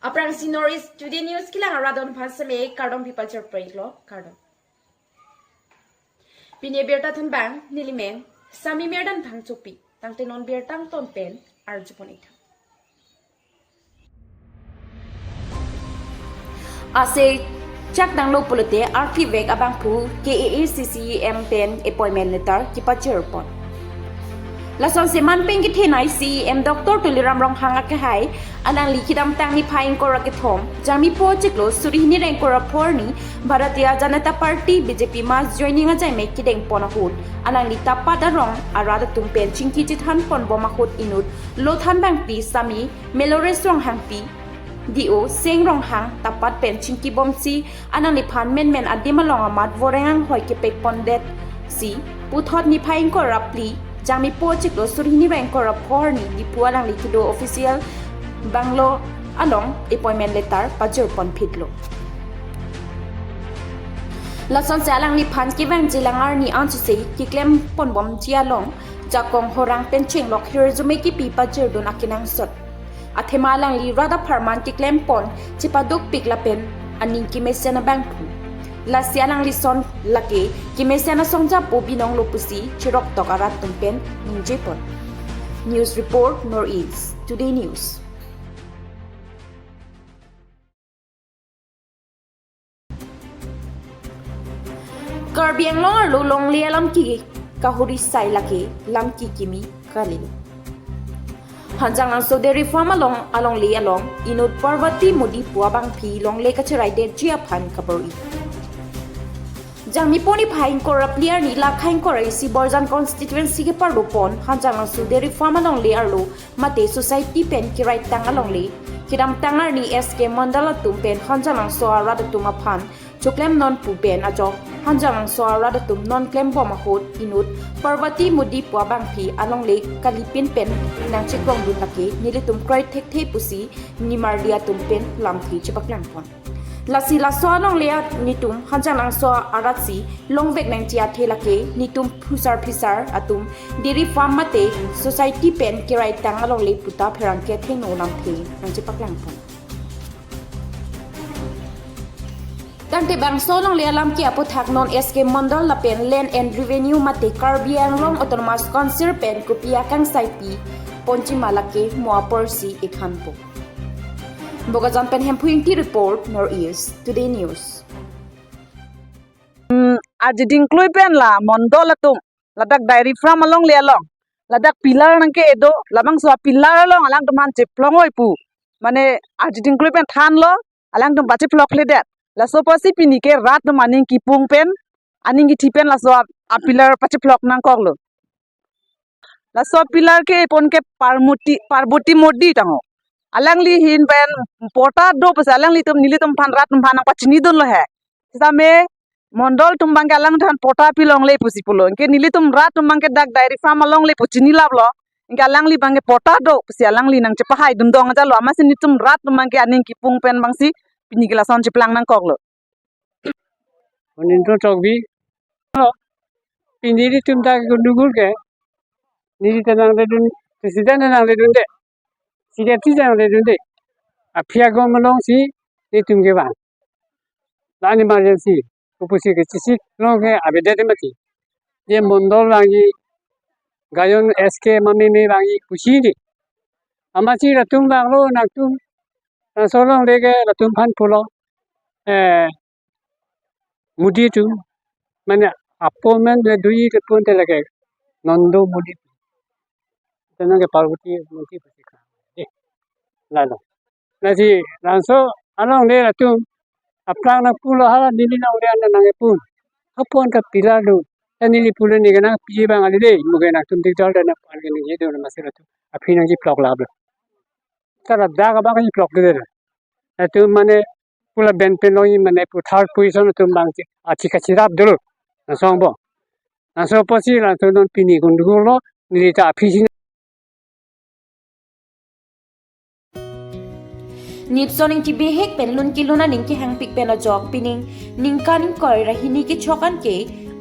Aprang sinoris today news kilang aradon phasame kardom people churprai lo kardom. Pine berta thun bang nilimen sami merdan phang chupi tangte non bertang ton pen arjuponita. Ase chak dang lo polite RP vek abang pu KAACCM pen appointment letter kipacherpon. Lason seman pengki thenai CM Dr. Tuliram Rong hanga ke hai anang likidam tang ni phain kora ke thom jami po chiklo suri ni reng kora phorni Bharatiya Janata Party BJP mas joining a jai me kideng ponahut anang ni tapada rong arada tumpen chingki jithan pon bomahut inut lothan bang pi sami melores rong hang pi dio seng rong hang tapat pen chingki bomsi anang ni phan men adima long amat vorengang hoi ke pek pondet si puthot ni phain kora pli Jami po chiklo surhini reng kora phorni di pualang likido official banglo along appointment letter pajur pon phitlo lason salang ni phan ki wang jilangar ni anchu sei ki klem pon bom jialong jakong horang penching lok hir jume ki pi pajur don akinang sot athemalang li rada pharman ki klem pon chipadok pikla pen aning ki mesena bank la sialang lison laki kimesena songja pobinong lopusi chirok tokarat tumpen ninjepon news report Northeast Today News Karbiang long lialam ki kahuri sai laki lamki kimi kalil Hanjang ang Saudi reform along lialong inut Parvati Modi puabang pi long le kachirai de jiaphan kabori Jangmi poni phain korap liar ni la khain korai si Borjan constituency ke parlo pon hanjang su deri farm along le arlo mate society pen ki right tang along le kidam tangar ni SK mandala tum pen hanjang so arada tum aphan choklem non pu pen ajo hanjang so arada tum non klem bom hot inut Parvati Modi pwa bang phi along le kalipin pen nang chikwang dun lake nilitum krai thek the pusi nimar dia tum pen lam thi chipaklang pon Lasi la so long lea nitum hanjang so aratsi long vek nang chia thelake nitum phusar atum diri farm mate society pen kirai tang along le puta pherang ke theno nam the nang chi paklang pon Tante bang so long lea lam ki apothak non SK mandal la pen land and revenue mate Karbiang long autonomous council pen kopia kang saipi ponchi malake moaporsi ekhanpo Bogajan Penhempuinti report Northeast Today News. Aji dingklui pen la mondol atum ladak dairy farm along le along ladak pilar nangke edo labang so pilar along alang teman ceplong oi pu mane aji dingklui pen than lo alang tum bache plok le det la so pasi pinike rat no maning kipung pen aning ki thipen la so a pilar bache plok nang kok lo la so pilar ke pon ke parbuti modi tango alang li hin pen pota do pas alang li tum nili tum phan rat tum phan pachini don lo hai same mondol tum bang alang than pota pilong le pusi pulo ke nili tum rat tum bang ke dak dairy farm along le puchini lab lo ke alang li bang pota do pusi alang li nang chepa hai dum dong ja lo ama sin tum rat tum bang ke aning ki pung pen bang si pini gila son cheplang nang kok lo onin to tok bi pini ri tum ta gundugul ke ni tanang le dun president nang le dun de Sikati jang le dunde. Apia gomalong si ni tumge ban. Lani emergency. Kupusi ke cisi long ke abedete mati. Ye mondol bangi gayon SK mami me bangi kusi di. Amachi ratum banglo naktum. Solong lege ratum pan pulo. Mudi tu. Mana appointment le dui ke pun te lege. Nondo mudi. Tenang ke Parvati Mudi pasti. Lalo. Nasi lanso along le ratum aplang na pulo hala nili na ule anda nange pun. Apon ka pilado. Nili pulo ni gana piye bang ali de muge na tum tikjal dana palge ni yedo na masira tu. Api na ji plok lablo. Tara daga bang ji plok de. Atu mane pula ben penoi mane pu third position tum bang ji achi ka chirap dulu. Na songbo. Na so posi lanso non pini gundulo nili ta api Nipsoning ki behek pen lun ki luna ning ki hang pik pen a jog pining ning kan koi rahini ki chokan ke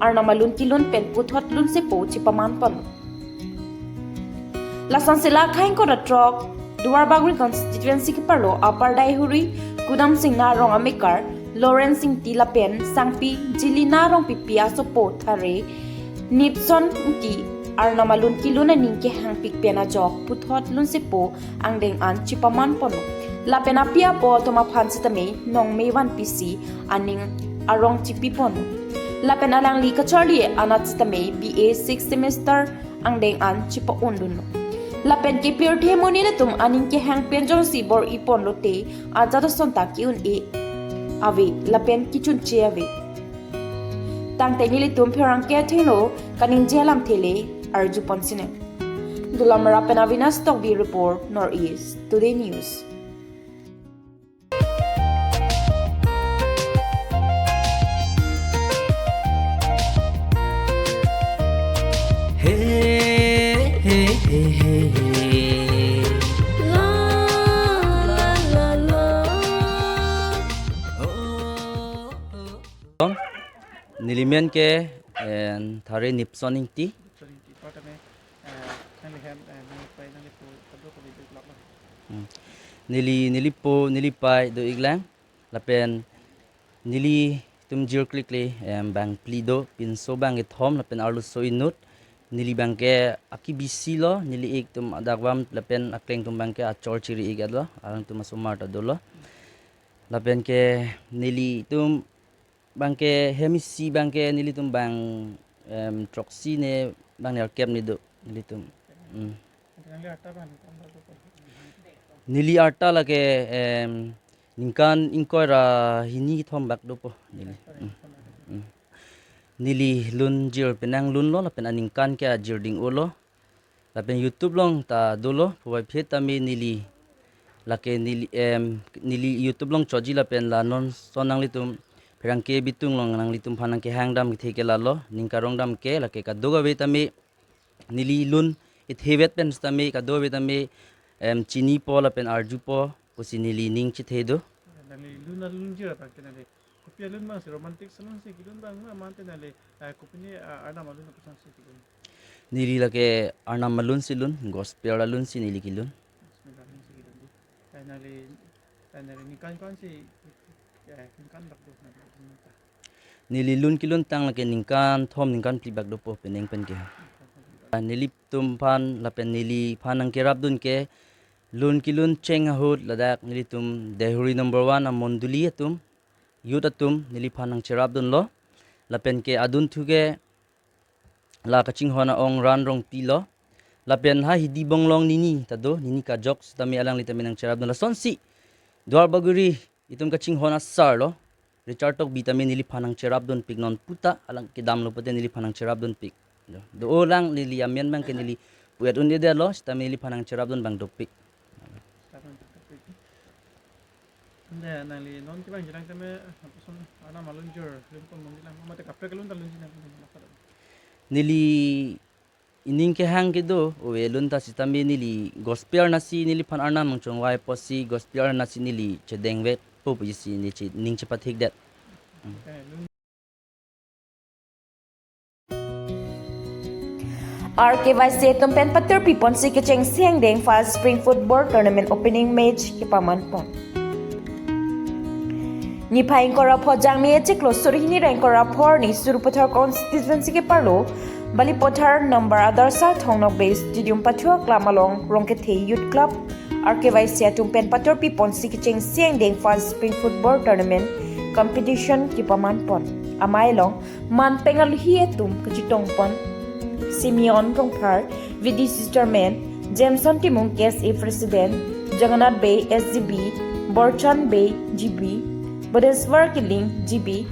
arnama lun ki lun pen puthot lun se po chi paman pon lasan sila khain ko ra trok Duwarbagri constituency ki parlo Upper Daihuri Kudam Singh na rong amikar Lawrence Singh Tilapen Sangpi Jilina rong pipia sopo thare Nipson ki Arnamalun kiluna ningke hangpik pena jok puthot lun sipo angdeng an chipaman pono Lapena pia po toma phansitame nong mewan pc aning arong chipi pono Lapena lang li kachorli anatsitame BA 6 semester angdeng an chipa unduno Lapen ke pure themoni le tum aning ke hang penjong si bor ipon lote ajado sonta ki un e ave lapen ki chun che ave tang te ni le tum phirang ke thelo kaning jelam thele arju ponsine dulamara penavina stock bi report northeast today news Nilimen ke thare nipsoning ti nilipai do iglang lapen nili tum jir klikli bang plido pin so bang ithom lapen arlu so inut nili bang ke akibisi lo nili ik tum adagwam lapen akleng tum bang ke achor chiri igad lo arang tum asumar ta do lo lapen ke nili tum bangke hemisi bangke nilitum bang troksi ne bang ne kem ni do nilitum nili arta lage ningkan inkora hini thom bak do po nili lun jir penang lun lo lapen aningkan ke jir ding ulo lapen youtube long ta dolo poi phet tami nili lake nili youtube long choji lapen la non sonang litum Perang ke bitung long nang litum phanang ke hangdam ke theke lalo ningkarong dam ke lake ka doga betami nili lun it hevet pen stami ka do betami chini po la pen arju po usi nili ning chi thedo nali lun na lun jira pa kenale kopia lun ma si romantic salon si kilun bang ma mante nale kopini ana malun na pasang si kilun nili lake arna malun silun gospel lun si nili kilun nali nikan kan si nikan bak do nililun kilun tang lake ningkan thom ningkan plibak do po peneng pen ke nilip tum phan lapen nili phanang ke rab dun ke lun kilun cheng hut ladak nilitum dehuri number 1 amonduli atum yut atum nili phanang cherab dun lo lapen ke adun thuge la kaching hona ong ran rong pi lo lapen ha hidi bonglong nini tado nini ka jokes tami alang litaminang cherab dun la sonsi Duwarbaguri itum kaching hona sar lo Richard tok vitamin nili phanang cherab don pik non puta alang ke dam lo pate nili phanang cherab don pik do orang nili amen bang ke nili puet un de lo sta nili phanang cherab don bang do pik nde nali non ki bang jirang teme pason ana malun jor lun ko mun dilang mate kapre kelun talun sina nili ining ke hang ke do o elun ta sitami nili gospel nasi nili phan arna mangchong wai posi gospel nasi nili chedeng vet po pisi ni chi ning chapathik dat RKYC tumpen pater pipon si kicheng siang deng fa spring football tournament opening match ki paman pon ni phaing kora phojang mi eche close suri ni rank kora phor ni surupathar constituency ke parlo bali pothar number adarsa thongnok base stadium pathua klamalong rongke thei youth club RKYC tumpen pater pipon si kicheng siang deng fa spring football tournament competition ki paman pon amai long man pengal hi etum kachitong pon Simeon Rongphar, VDC Chairman, Jameson Timung KSA President, Jagannath Bay SGB, Borchan Bay GB, Bodeswar Kiling GB,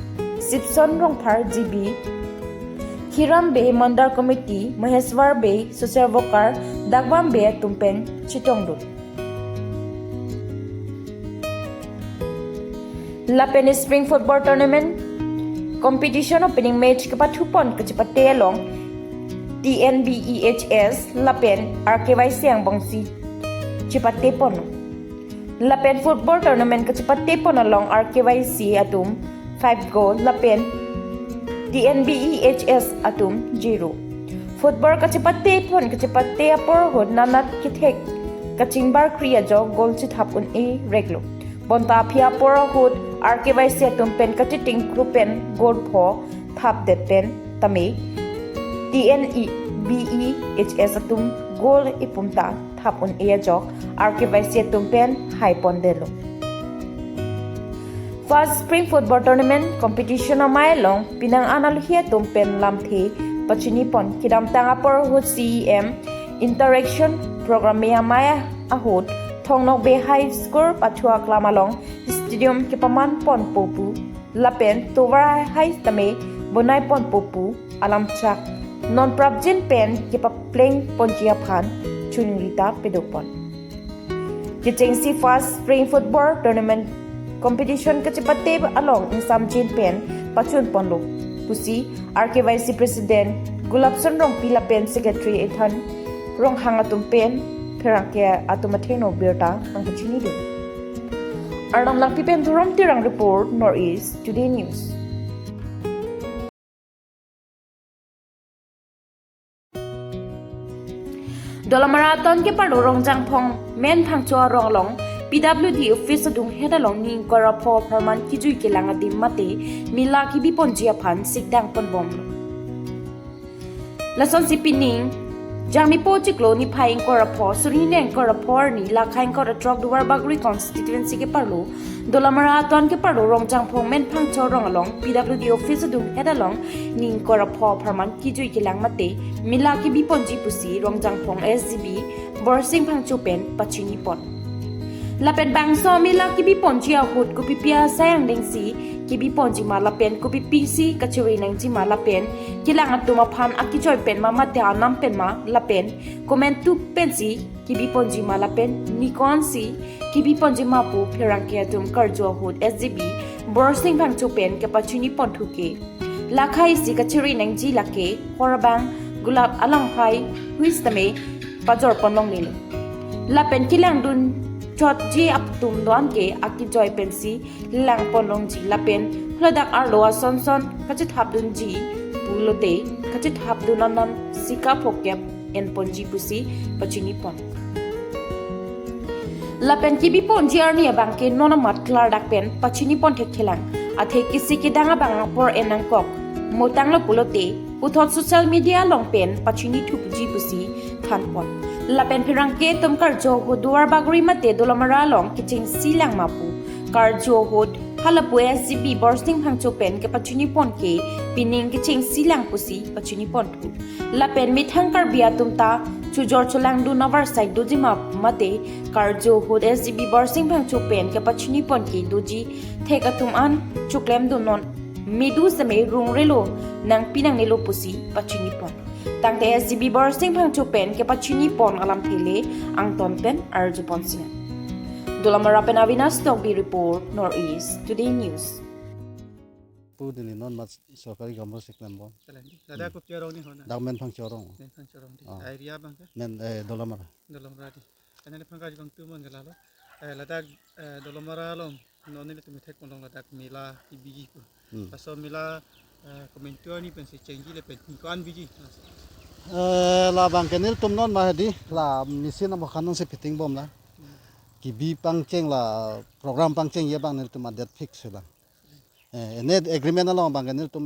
Sipson Rongphar GB, Hiram Bay Mandar Committee, Maheswar Bay Social Worker, Dagwam Bay Tumpen, Chitongdu. Lapen Spring Football Tournament Competition opening match kepat hupon kecepat telong TNBEHS Lapen RKYC yang bangsi cepat tepon Lapen football tournament kecepat tepon along RKYC atum 5 goal Lapen TNBEHS atum 0 football kecepat tepon kecepat te apor hod nanat kithek kaching bar kriya jo gol chi thap un e reglo bonta phia pora hut arkibai se tum pen kachiting group pen gol pho thap det pen tame TNEBEHS atum gol ipumta thap un e jo arkibai se tum pen hai pon delo First Spring Football Tournament competition amai long pinang anal hia tum pen lam the pachini pon kidam tanga por hut CEM interaction program me amaya ahut thongnok be high score pathua klamalong stadium ke paman pon popu lapen towara high tame bonai pon popu alam chak non prabjin pen ke pa playing ponjia phan chunrita pedopon kitching si First Spring Football Tournament competition kachipate along in samjin pen pachun ponlo pusi RKYC president Gulabson rong pila pen secretary ethan rong hangatum pen pherangke atumatheno birta angchini du arnam lang pipen thuram tirang report Northeast Today News Dola marathon ke paro rong jang phong men phangcho rong long PWD office dung hedalong ning korapho pharman kijui ke langa dim mate mila ki biponjia phan sikdang pon bom lason sipining jangmi po chiklo ni phaing korapho surineng korapho ni lakhaing kor trok duwar bagri constituency ke parlo dola marathon ke paro rong jang phong men phangcho rong along PWD office dung hedalong ning korapho pharman kijui ke lang mate mila ki biponji pusi rong jang phong SGB borsing phangcho pen pachini pon Lapen bang so mila kibi ponji ahut kupi pia sayang dengsi kibi ponji ma lapen kupi pisi kachuri nangji ma lapen kilang atuma phan akijoy pen ma mate anam pen ma lapen comment tu pensi kibi ponji ma lapen nikon si kibi ponji ma pu pherang ke atum karjo ahut SGB borsing bang chu pen ke pachuni pon thuke lakhai si kachuri nangji lake horabang gulab alang phai huistame pajor ponlong ni lapen kilang dun chot ji ap tum don ke aki joy pensi lang ponlong ji lapen hlodak arloa son son kachit habdun ji pulote kachit habdun anam sika phokep en ponji pusi pachini pon lapen ki bi ponji arni abangke nona mat klar dak pen pachini pon thek khelang athe kisi ki danga bang por enang kok motang lo pulote uthot social media long pen pachini thupuji pusi than pon Lapen pirangke tum karjo ho duar bagri mate dolamara long kiching silang mapu karjo hod halapu SGB borsting phangcho pen ke pachuni pon ke pining kiching silang pusi pachuni pon thu lapen mithang kar bia tumta chujor cholang du navar side doji map mate karjo hod SGB borsting phangcho pen ke pachuni pon ke doji theka tum an chuklem du non medu same rung relo nang pinang nelo pusi pachuni pon Tangte SGB borsting phangcho pen ke pachini pon alam thele angton pen arju ponsinga Dolamara pen Avinas Togbi report Northeast Today News pu dini non mas sorkari gambar siklam bon Dada ko pia rong ni hona dagmen phang chorong nen phang chorong di area bang ka men dolamara dolomara di anane phang ka bang tu mon galalo ladak dolomara long nonne tu mithek mon long ladak mila ibigi ko paso mila komentuar ni pensi changi le pen ko an biji la bang kenil tum non ma di la misin am khanon se fitting bom la ki bi pang cheng la program pang cheng ye bang nil tum date fix la net agreement along bang kenil tum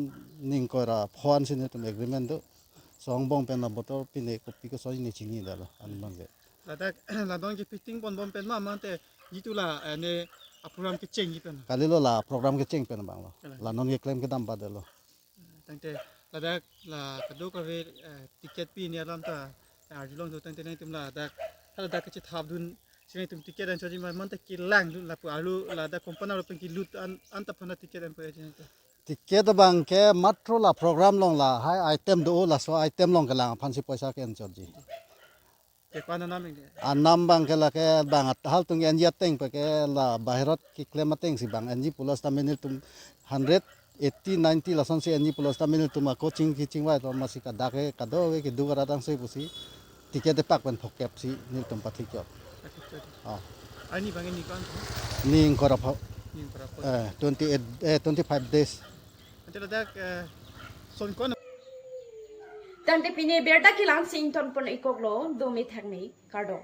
ning ko ra phon sin tum agreement do song bong pen la botol pine kopi ko so ni chingi da la an bang ge ladak ladong ki fitting bon bom pen ma mante yitula ne program ke changi pen kalilo la program ke cheng pen bang la non ye claim ke dam ba de lo tangte ladak la kado ka ve ticket pi ni alam ta arjulong do tangte nai tum ladak ladak ke thap dun sinai tum ticket an chaji man ta ki lang dun la pu alu ladak kompana ro pen ki lut an ta phana ticket an pa jin ticket bang ke matro la program long la hai item do la so item long kalang phansi paisa ke an chorji ke kwana naming anam bang ke la ke bang hal tung en ya teng pe ke la bahirot ki claim teng si bang enji plus ta minute tum 180 90 la son si enji plus ta minute tum coaching ki chingwai to masika dake kado ke du gara dang se pusi ticket de pak ban phokep si nil tum pathi kyo ani bang ni kan ning kora ni para 25 days ante ladak son kon Tante pine berta kilang sing ton pon ikoglo domi thakni kardo